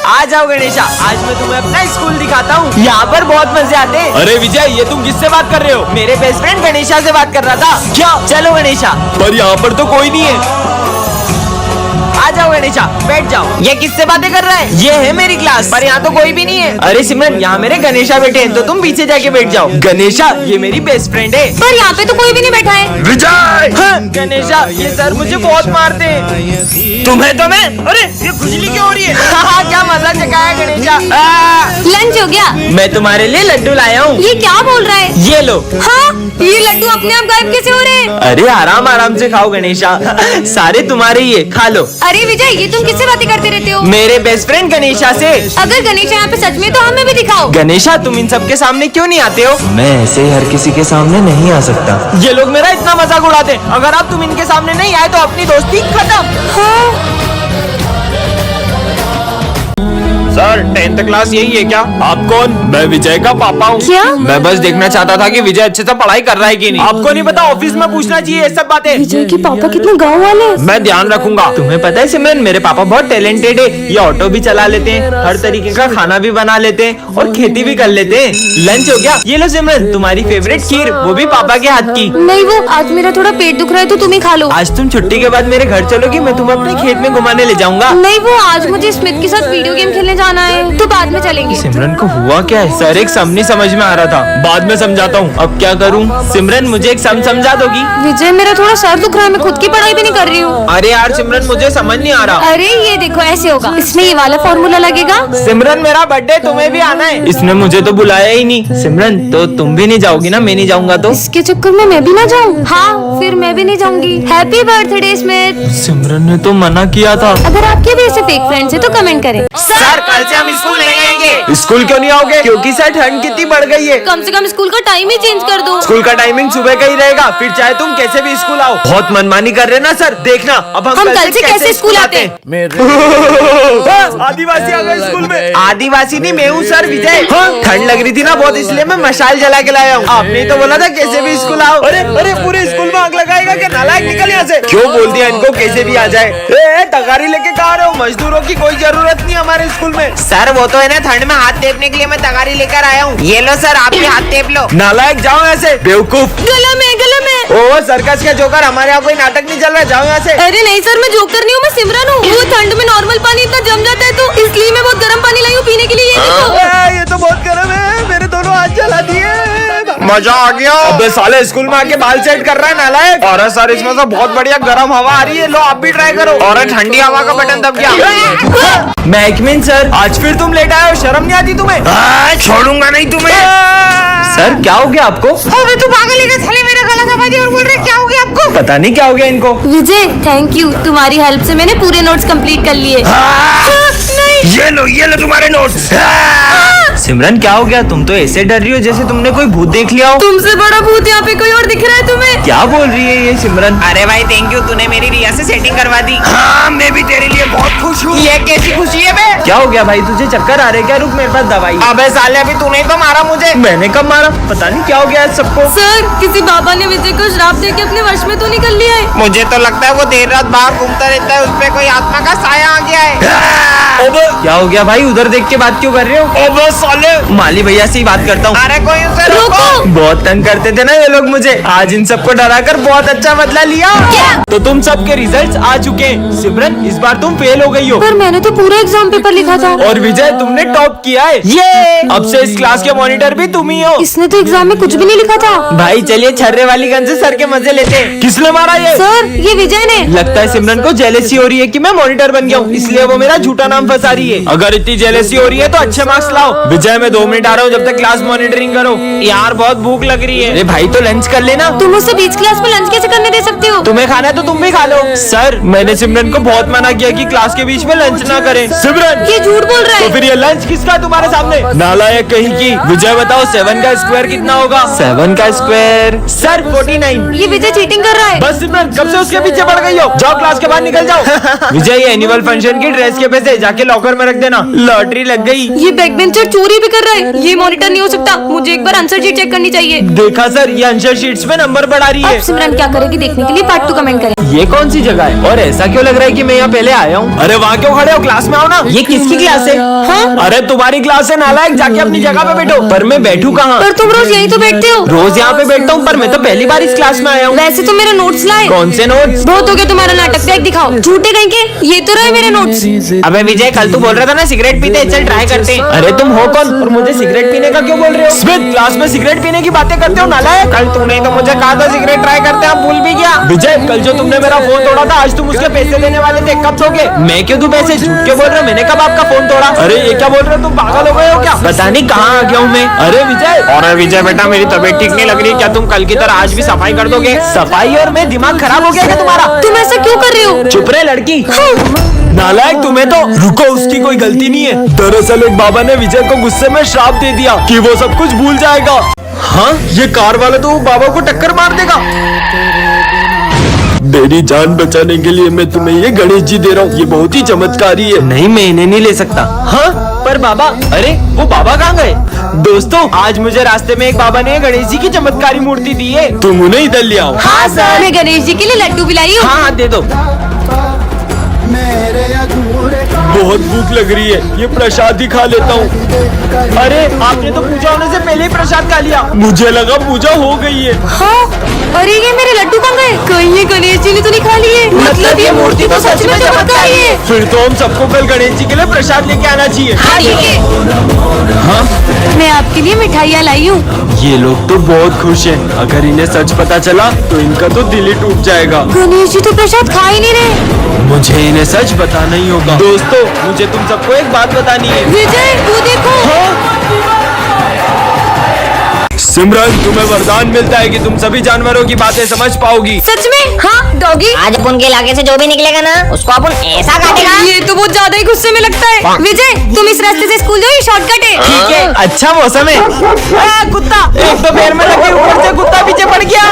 आ जाओ गणेशा, आज मैं तुम्हें अपना स्कूल दिखाता हूँ। यहाँ पर बहुत मजे आते हैं। अरे विजय, ये तुम किससे बात कर रहे हो? मेरे बेस्ट फ्रेंड गणेशा से बात कर रहा था। क्या? चलो गणेशा। पर यहाँ पर तो कोई नहीं है। आ जाओ गणेशा, बैठ जाओ। ये किससे बातें कर रहा है? ये है मेरी क्लास, पर यहाँ तो कोई भी नहीं है। अरे सिमरन, यहाँ मेरे गणेशा बैठे हैं, तो तुम पीछे जाके बैठ जाओ। गणेशा, ये मेरी बेस्ट फ्रेंड है। पर यहाँ पे तो कोई भी नहीं बैठा है। विजय! हाँ, गणेशा, ये सर मुझे बहुत मारते हैं। तुम्हें तो मैं, अरे ये खुजली क्यों हो रही है? क्या मजा चकाया गणेशा। लंच हो गया? मैं तुम्हारे लिए लड्डू लाया हूँ। ये क्या बोल रहा है? ये लो। हाँ, ये लड्डू अपने आप गायब कैसे हो रहे हैं? अरे आराम आराम से खाओ गणेशा, सारे तुम्हारे ही है, खा लो। अरे विजय, ये तुम किससे बातें करते रहते हो? मेरे बेस्ट फ्रेंड गणेशा से। अगर गणेशा यहाँ पे सच में, तो हमें भी दिखाओ। गणेशा, तुम इन सबके सामने क्यों नहीं आते हो? मैं ऐसे ही हर किसी के सामने नहीं आ सकता। ये लोग मेरा इतना मजाक उड़ाते हैं। अगर आप तुम इनके सामने नहीं आए तो अपनी दोस्ती खत्म। हाँ। सर, 10th क्लास यही है क्या? आप कौन? मैं विजय का पापा हूँ। क्या? मैं बस देखना चाहता था कि विजय अच्छे से पढ़ाई कर रहा है कि नहीं। आपको नहीं पता? ऑफिस में पूछना चाहिए ये सब बातें। विजय के पापा कितने गाँव वाले। मैं ध्यान रखूंगा। तुम्हें पता है सिमरन, मेरे पापा बहुत टैलेंटेड है। ये ऑटो भी चला लेते हैं, हर तरीके का खाना भी बना लेते हैं और खेती भी कर लेते हैं। लंच हो गया? ये लो सिमरन, तुम्हारी फेवरेट खीर, वो भी पापा के हाथ की। नहीं, वो आज मेरा थोड़ा पेट दुख रहा है, तो तुम ही खा लो। आज तुम छुट्टी के बाद मेरे घर चलोगी? मैं तुम्हें अपने खेत में घुमाने ले जाऊंगा। नहीं, वो आज मुझे स्मिथ के साथ वीडियो गेम खेलने जाना है, तो बाद में चलेंगे। सिमरन को हुआ क्या है? सर, एक सम नहीं समझ में आ रहा था। बाद में समझाता हूँ। अब क्या करूँ? सिमरन, मुझे एक सम समझा दोगी? विजय, मेरा थोड़ा सर दुख रहा है, मैं खुद की पढ़ाई भी नहीं कर रही हूँ। अरे यार सिमरन, मुझे समझ नहीं आ रहा। अरे ये देखो, ऐसे होगा, इसमें ये वाला फॉर्मूला लगेगा। सिमरन, मेरा बर्थडे, तुम्हें भी आना है। इसने मुझे तो बुलाया ही नहीं। सिमरन, तो तुम भी नहीं जाओगी ना? मैं नहीं जाऊंगा तो? इसके चक्कर में मैं भी ना जाऊँ? हाँ, फिर मैं भी नहीं जाऊंगी। Happy birthday Smith. सिमरन ने तो मना किया था। अगर आपके भी ऐसे फेक फ्रेंड्स है तो कमेंट करें। सर, कल से हम स्कूल नहीं आएंगे। स्कूल क्यों नहीं आओगे? क्योंकि सर ठंड कितनी बढ़ गई है। कम से कम स्कूल का टाइम ही चेंज कर दो। स्कूल का टाइमिंग सुबह का ही रहेगा, फिर चाहे तुम कैसे भी स्कूल आओ। बहुत मनमानी कर रहे ना सर। देखना अब हम कल से कैसे स्कूल आते हैं। आदिवासी आ गए स्कूल में। आदिवासी नहीं, मैं हूँ सर विजय। ठंड लग रही थी ना बहुत, इसलिए मैं मशाल जला के लाया हूँ। आपने तो बोला था कैसे भी स्कूल आओ। अरे अरे, पूरे स्कूल में आग लगाएगा क्या? नालायक, निकल यहाँ से। क्यों बोल दिया इनको कैसे भी आ जाए? तगारी लेके कहा रहे हो? मजदूरों की कोई जरूरत नहीं हमारे स्कूल में। सर, वो तो है ना, ठंड में हाथ टेपने के लिए मैं तगारी लेकर आया हूँ। ये लो सर, आप भी हाथ टेप लो। नालायक, जाओ ऐसे, बेवकूफ। गला में। ओ सर्कस के जोकर, हमारे यहाँ कोई नाटक नहीं चल रहा है, जाओ यहाँ से। अरे नहीं सर, मैं जोकर नहीं हूँ, मैं सिमरन हूँ। वो ठंड में नॉर्मल पानी इतना जम जाता है, तो इसलिए मैं बहुत गर्म पानी लाई हूँ पीने के लिए। ये देखो। ये तो बहुत गर्म है, मेरे दोनों हाथ जला दिए। मजा आ गया। अबे साले, स्कूल में आके बाल सेट कर रहा है नालायक। और सर, इसमें तो बहुत बढ़िया गर्म हवा आ रही है। लो आप भी ट्राई करो। और ठंडी हवा का बटन दब गया। महकमीन सर, आज फिर तुम लेट आए हो, शर्म नहीं आती तुम्हें? छोड़ूंगा नहीं तुम्हें। सर, क्या हो गया आपको? अबे तू पागल है क्या? साले मेरा गला दबा दिया और बोल रहे क्या हो गया आपको? पता नहीं क्या हो गया इनको। विजय, थैंक यू, तुम्हारी हेल्प से मैंने पूरे नोट्स कंप्लीट कर लिए। नहीं। ये लो तुम्हारे नोट्स। सिमरन, क्या हो गया? तुम तो ऐसे डर रही हो जैसे तुमने कोई भूत देख लिया हो। तुमसे बड़ा भूत यहाँ पे कोई और दिख रहा है तुम्हें? क्या बोल रही है ये सिमरन? अरे भाई, थैंक यू, तूने मेरी रिया से सेटिंग करवा दी। हाँ, मैं भी तेरे लिए बहुत खुश हूँ। ये कैसी खुशी है बे? क्या हो गया भाई, तुझे चक्कर आ रहे क्या? रुक, मेरे पास दवाई। अबे साले, अभी तूने तो मारा मुझे। मैंने कब मारा? पता नहीं क्या हो गया है सबको। सर, किसी बाबा ने विजय को श्राप दे के अपने वश में तो नहीं कर लिया है? मुझे तो लगता है वो देर रात बाहर घूमता रहता है, उस पे कोई आत्मा का साया आ गया है। क्या हो गया भाई? उधर देख के बात क्यों कर रहे हो? अबे साले, माली भैया से ही बात करता हूँ। अरे कोई उसे रोको। बहुत तंग करते थे ना ये लोग मुझे। आज इन सबको डराकर बहुत अच्छा बदला लिया। क्या? तो तुम सबके रिजल्ट्स आ चुके हैं। सिमरन, इस बार तुम फेल हो गई हो। पर मैंने तो पूरा एग्जाम पेपर लिखा था। और विजय, तुमने टॉप किया है। ये अब से इस क्लास के मॉनिटर भी तुम ही हो। इसने तो एग्जाम में कुछ भी नहीं लिखा था। भाई चलिए, छर्रे वाली गन से सर के मजे लेते हैं। किसने मारा ये? सर, ये विजय ने। लगता है सिमरन को जेलेसी हो रही है कि मैं मॉनिटर बन गया हूँ, इसलिए वो मेरा झूठा नाम फंसा रही है। अगर इतनी जेलेसी हो रही है तो अच्छे मार्क्स लाओ। विजय, मैं 2 मिनट आ रहा हूँ, जब तक क्लास मॉनिटरिंग करो। यार बहुत भूख लग रही है। अरे भाई, तो लंच कर लेना। तुम मुझसे बीच क्लास में लंच कैसे करने दे सकते हो? तुम्हें खाना है तो तुम भी खा लो। सर, मैंने सिमरन को बहुत मना किया कि क्लास के बीच में लंच ना करें। सिमरन, ये झूठ बोल रहा तो है। फिर ये लंच किसका तुम्हारे सामने? नालायक कहीं की। विजय बताओ, 7 का स्क्वायर कितना होगा? 7 का स्क्वायर सर 49। ये विजय चीटिंग कर रहा है। बस सिमरन, कब से उसके पीछे पड़ गई हो? जाओ क्लास के बाहर निकल जाओ। विजय, ये एनुअल फंक्शन की ड्रेस के पैसे जाके लॉकर में रख देना। लॉटरी लग गई। ये बैक बेंचर चोरी चोरी भी कर रहा है। ये मॉनिटर नहीं हो सकता, मुझे एक बार आंसर शीट चेक करनी चाहिए। देखा सर, ये आंसर शीट्स में नंबर बढ़ा रही है। अब सिमरन क्या करेगी देखने के लिए पार्ट 2 कमेंट करें। ये कौन सी जगह है और ऐसा क्यों लग रहा है कि मैं यहाँ पहले आया हूँ? अरे वहाँ क्यों खड़े हो, क्लास में आओ ना। ये किसकी क्लास है? हाँ? अरे तुम्हारी क्लास है नालायक, जाके अपनी जगह पे बैठो। पर मैं बैठूं कहाँ? पर तुम रोज यहीं तो बैठते हो। रोज यहाँ पे बैठता हूँ, पर मैं तो पहली बार इस क्लास में आया हूँ। वैसे तुम मेरे नोट्स लाए। कौन से नोट्स? बहुत हो गया तुम्हारा नाटक, बैग दिखाओ। झूठे कहीं के, ये तो रहे मेरे नोट्स। अबे विजय, कल तू बोल रहा था ना सिगरेट पीते, चल ट्राई करते हैं। अरे तुम हो कौन और मुझे सिगरेट पीने का क्यों बोल रहे हो? स्मिथ, क्लास में सिगरेट पीने की बातें करते हो नालायक। कल तूने तो मुझे कहा था सिगरेट ट्राई करते हैं, भूल भी गया। विजय, कल जो तुमने मेरा फोन तोड़ा था, आज तुम उसके पैसे देने वाले थे, कब दोगे? मैं क्यों दूं पैसे? झूठ क्यों बोल रहे हो? मैंने कब आपका फोन तोड़ा? अरे ये क्या बोल रहे हो, तुम पागल हो गए हो क्या? पता नहीं कहाँ आ गया हूँ मैं। अरे विजय, और विजय बेटा, मेरी तबीयत ठीक नहीं लग रही, क्या तुम कल की तरह आज भी सफाई कर दोगे? सफाई और मैं दिमाग खराब हो गया क्या तुम्हारा? तुम ऐसा क्यों कर रहे हो? चुप रहे लड़की। नालायक तुम्हें तो। रुको, उसकी कोई गलती नहीं है। दरअसल एक बाबा ने विजय को गुस्से में श्राप दे दिया कि वो सब कुछ भूल जाएगा। हाँ, ये कार वाला तो बाबा को टक्कर मार देगा। मेरी जान बचाने के लिए मैं तुम्हें ये गणेश जी दे रहा हूँ, ये बहुत ही चमत्कारी है। नहीं, मैं इन्हें नहीं ले सकता। हाँ, पर बाबा, अरे वो बाबा कहाँ गए? दोस्तों, आज मुझे रास्ते में एक बाबा ने गणेश जी की चमत्कारी मूर्ति दी है, तुम उन्हें इधर ले आओ। हाँ सर, मैं गणेश जी के लिए लड्डू भी लाई हूँ। हाँ, दे दो। बहुत भूख लग रही है, ये प्रसाद ही खा लेता हूँ। अरे आपने तो पूजा होने से पहले ही प्रसाद खा लिया, मुझे लगा पूजा हो गई है। हाँ? अरे ये मेरे लड्डू कहाँ गए? कहीं ये गणेश जी ने तो नहीं खा लिए? मतलब ये मूर्ति तो सच में चमत्कारी है। फिर तो हम सबको कल गणेश जी के लिए प्रसाद लेके आना चाहिए। हाँ ठीक है। हाँ, मैं आपके लिए मिठाइयाँ लाई हूँ। ये लोग तो बहुत खुश हैं। अगर इन्हें सच पता चला तो इनका तो दिल ही टूट जाएगा। गणेश जी तो प्रसाद खा ही नहीं रहे। मुझे इन्हें सच बताना ही होगा। दोस्तों, मुझे तुम सबको एक बात बतानी है। विजय, वो देखो। सिमरन, तुम्हें वरदान मिलता है कि तुम सभी जानवरों की बातें समझ पाओगी। सच में? हाँ डॉगी। आज अपन के इलाके से जो भी निकलेगा ना, उसको अपन ऐसा काटेगा। ये तो बहुत ज्यादा ही गुस्से में लगता है। विजय, तुम इस रास्ते से स्कूल जाओ, ये शॉर्टकट है। ठीक है, अच्छा मौसम है। कुत्ता, एक तो पैर में लगे, ऊपर से कुत्ता पीछे पड़ गया।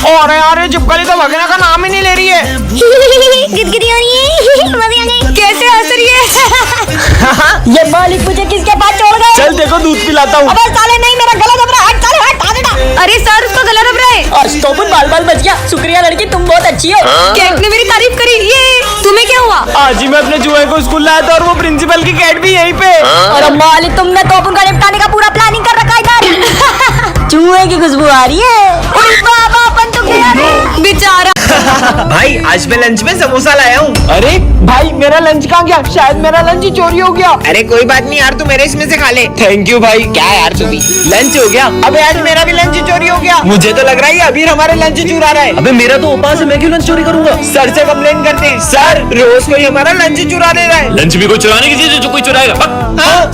और यार ये चिपकली तो भगने का नाम ही नहीं ले रही है। गिदगिदी हो रही है। मजे आ गए। कैसे हंस रही है? ये बालिक मुझे किसके पास छोड़ गए? चल देखो, दूध पिलाता हूँ। अबे साले नहीं, मेरा गला दब रहा है। हट साले, हट आ बेटा। अरे सर, उसका गला दब रहा है। और तो बाल बाल बच गया। शुक्रिया लड़की, तुम बहुत अच्छी हो। कैट ने मेरी तारीफ करी। ये तुम्हें क्या हुआ? आज ही मैं अपने जुए को स्कूल लाया था और वो प्रिंसिपल की कैट भी यहीं पे। और मालिक, तुमने तो अपन का निपटाने का पूरा प्लानिंग कर रखा है इधर। चूहे की खुशबू आ रही है। ओए बाबा, अपन तो गया रे। बेचारा। भाई, आज मैं लंच में समोसा लाया हूँ। अरे भाई, मेरा लंच कहाँ गया? शायद मेरा लंच ही चोरी हो गया। अरे कोई बात नहीं यार, तू मेरे इसमें से खा ले। थैंक यू भाई। क्या यार तू भी? लंच हो गया। अबे आज मेरा भी लंच चोरी हो गया। मुझे तो लग रहा है अभी हमारे लंच चुरा रहा है। अबे मेरा तो उपास है, मैं क्यों लंच चोरी करूंगा? सर से कंप्लेन करते हैं। सर, रोज कोई हमारा लंच चुरा ले रहा है। लंच भी कोई चुराने की चीज है जो कोई चुराएगा? हाँ,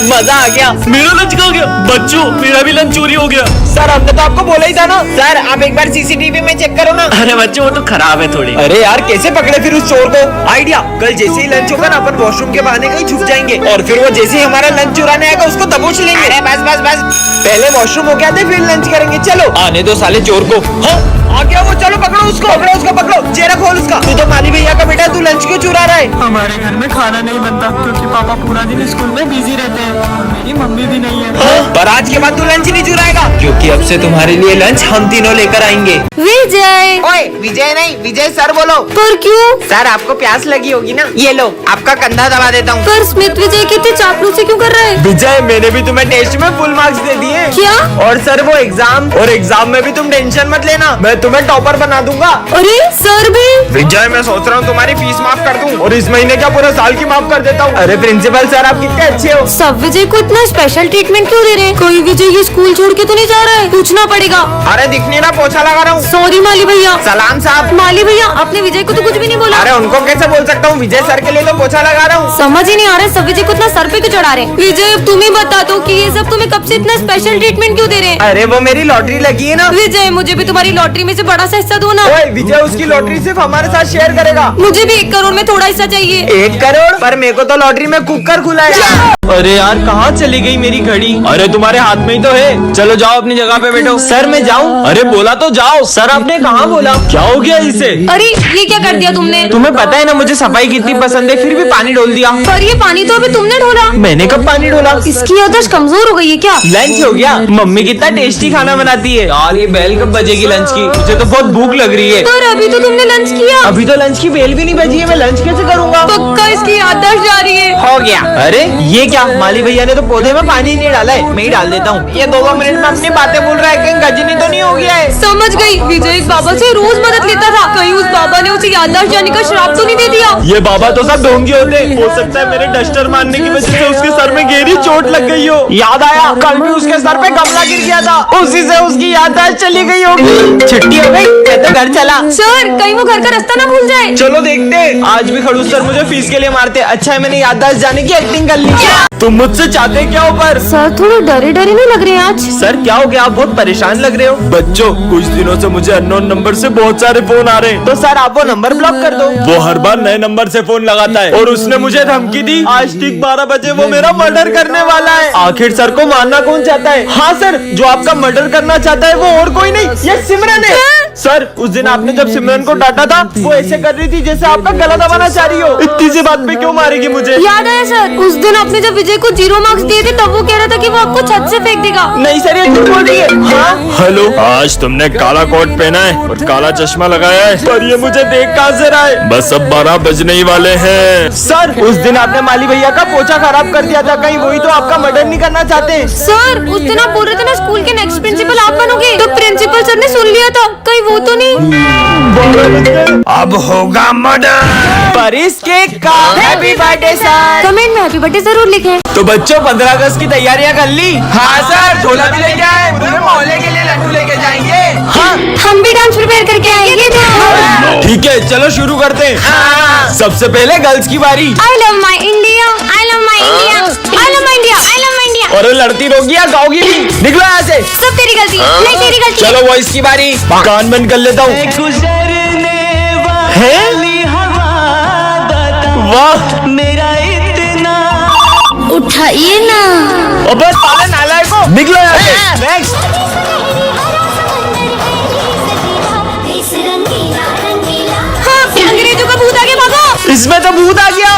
मजा आ गया। मेरा लंच कहाँ गया? बच्चों, मेरा भी लंच चोरी हो गया। सर, हमने तो आपको बोला ही था ना। सर आप एक बार सीसीटीवी में चेक करो ना। अरे बच्चों, वो तो खराब है थोड़ी। अरे यार, कैसे पकड़े फिर उस चोर को? आइडिया, कल जैसे ही लंच होगा ना, अपन वॉशरूम के बहाने कहीं छुप जाएंगे और फिर वो जैसे ही हमारा लंच चुराने आएगा उसको दबोच लेंगे। अरे बस बस बस, पहले वॉशरूम होके आते फिर लंच करेंगे। चलो, आने दो साले चोर को। हाँ, आ गया वो। चलो पकड़ो उसको, पकड़ो उसको, पकड़ो। चेहरा खोल उसका। तू तो माली भैया का बेटा, तू लंच क्यों चुरा रहा है? हमारे घर में खाना नहीं बनता क्योंकि पापा पूरा दिन स्कूल में बिजी रहते हैं और मेरी मम्मी भी नहीं है। हाँ, पर आज के बाद तू लंच नहीं चुराएगा, क्योंकि अब से तुम्हारे लिए लंच हम तीनों लेकर आएंगे। विजय। ओए विजय नहीं, विजय सर बोलो। पर क्यों? सर आपको प्यास लगी होगी ना, ये लो आपका कंधा दबा देता हूँ। पर स्मिथ विजय कितने चापलूसी क्यों कर रहा है? विजय, मैंने भी तुम्हें टेस्ट में फुल मार्क्स दे दिए। क्या? और सर वो एग्जाम, और एग्जाम में भी तुम टेंशन मत लेना, मैं तुम्हें टॉपर बना दूंगा। अरे सर भी। विजय मैं सोच रहा हूँ तुम्हारी फीस माफ कर दूँ। और इस महीने क्या पूरे साल की माफ कर देता हूँ। अरे प्रिंसिपल सर, आप कितने अच्छे हो। सब विजय को इतना स्पेशल ट्रीटमेंट क्यों दे रहे हैं? कोई विजय ये स्कूल छोड़ के तो नहीं जा रहा है? पूछना पड़ेगा। अरे दिखने ना, पोछा लगा रहा हूँ। सॉरी माली भैया। सलाम साहब। माली भैया, आपने विजय को तो कुछ भी नहीं बोला। अरे उनको कैसे बोल सकता हूँ, विजय सर के लिए तो पोछा लगा रहा हूँ। समझ ही नहीं आ रहा है सब विजय को इतना सर पे क्यों चढ़ा रहे हैं? विजय, अब तुम ही बता दो कि ये सब तुम्हें कब से इतना स्पेशल ट्रीटमेंट क्यों दे रहे हैं? अरे वो मेरी लॉटरी लगी है ना। विजय, मुझे भी तुम्हारी लॉटरी में से बड़ा सा हिस्सा दो ना। ओए विजय, उसकी लॉटरी सिर्फ हमारे साथ शेयर करेगा। मुझे भी 1 करोड़ में थोड़ा हिस्सा चाहिए। 1 करोड़? पर मेरे को तो लॉटरी में कुकर खुला है। अरे यार, कहाँ चले चली गई मेरी घड़ी? अरे तुम्हारे हाथ में ही तो है, चलो जाओ अपनी जगह पे बैठो। सर मैं जाऊँ? अरे बोला तो जाओ। सर आपने कहाँ बोला? क्या हो गया इसे? अरे ये क्या कर दिया तुमने? तुम्हें पता है ना मुझे सफाई कितनी पसंद है, फिर भी पानी डोल दिया। पर ये पानी तो अभी तुमने ढोला। मैंने कब पानी डोला? इसकी याददाश्त कमजोर हो गई है क्या? लंच हो गया? मम्मी कितना टेस्टी खाना बनाती है यार। ये बेल कब बजेगी लंच की? मुझे तो बहुत भूख लग रही है। पर अभी तो तुमने लंच किया। अभी तो लंच की बेल भी नहीं बजी है, मैं लंच कैसे करूँगा? पक्का इसकी याददाश्त जा रही है। हो गया। अरे ये क्या, माली भैया ने तो पौधे में पानी नहीं डाला है, मैं ही डाल देता हूँ। ये 2 मिनट में अपनी बातें बोल रहा है, कहीं गजनी तो नहीं हो गया है? समझ गई, विजय एक बाबा से रोज मदद लेता था, कहीं उस बाबा ने उसे याददाश्त जाने का श्राप तो नहीं दे दिया? ये बाबा तो सब ढोंगी होते, हो सकता है मेरे डस्टर मारने की वजह से उसके सर में गहरी चोट लग गई हो। याद आया, कल भी उसके सर पे गमला गिर गया था, उसी से उसकी याददाश्त चली गई होगी। छुट्टी हो गई, मैं तो घर चला। सर कहीं वो घर का रास्ता ना भूल जाए। चलो देखते हैं। आज भी खड़ूस सर मुझे फीस के लिए मारते। अच्छा है मैंने याददाश्त जाने की एक्टिंग कर ली। तुम मुझसे चाहते क्या हो? पर सर थोड़े डरे डरे नहीं लग रहे हैं आज? सर क्या हो गया, आप बहुत परेशान लग रहे हो। बच्चों कुछ दिनों से मुझे अननोन नंबर से बहुत सारे फोन आ रहे हैं। तो सर आप वो नंबर ब्लॉक कर दो। वो हर बार नए नंबर से फोन लगाता है और उसने मुझे धमकी दी, आज ठीक 12 बजे वो मेरा मर्डर करने वाला है। आखिर सर को मारना कौन चाहता है? हाँ सर, जो आपका मर्डर करना चाहता है वो और कोई नहीं, ये सिमरन है। सर उस दिन आपने जब सिमरन को डांटा था, वो ऐसे कर रही थी जैसे आपका गला दबाना चाह रही हो। इतनी सी बात पे क्यों मारेगी मुझे? याद आया सर, उस दिन आपने जब विजय को 0 मार्क्स दिए थे तब वो कह रहा था कि वो आपको छत से फेंक देगा। नहीं सर, ये झूठ बोल रही है। हाँ हेलो, आज तुमने काला कोट पहना है और काला चश्मा लगाया है, पर ये मुझे देख कहाँ से रहा है? बस अब 12 बजने ही वाले हैं। सर उस दिन आपने माली भैया का पोछा खराब कर दिया था, कहीं वही तो आपका मर्डर नहीं करना चाहते? सर उस दिन आप बोल रहे थे ना स्कूल के नेक्स्ट प्रिंसिपल आप बनोगे, तो प्रिंसिपल सर ने सुन लिया था, कहीं वो तो नहीं? अब होगा मर्डर। पर इसके का हैप्पी बर्थडे सर। कमेंट में हैप्पी बर्थडे जरूर लिखें। तो बच्चों 15 अगस्त की तैयारियां कर ली? हाँ सर, झोला भी लेके आए, पूरे मोहल्ले के लिए लड्डू लेके जाएंगे। हाँ हम भी डांस प्रिपेयर करके आएंगे। ठीक है, चलो शुरू करते हैं। सबसे पहले गर्ल्स की बारी। I love my India, I love my India, I love my India, I love my India. और लड़ती रहोगी या गाओगी भी? निकलो यहाँ से। सब तेरी गलती, नहीं तेरी गलती। चलो वॉइस की बारी। कान बंद कर लेता हूँ। वाह मेरा इतना उठाइए ना। अबे साले नालायक को, निकलो यहाँ से। नेक्स्ट। हाँ अंग्रेजों का भूत आ गया, भागो। इसमें तो भूत आ गया।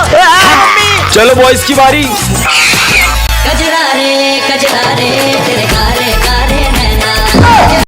चलो बॉयज की बारी। कजरा रे तेरे गारे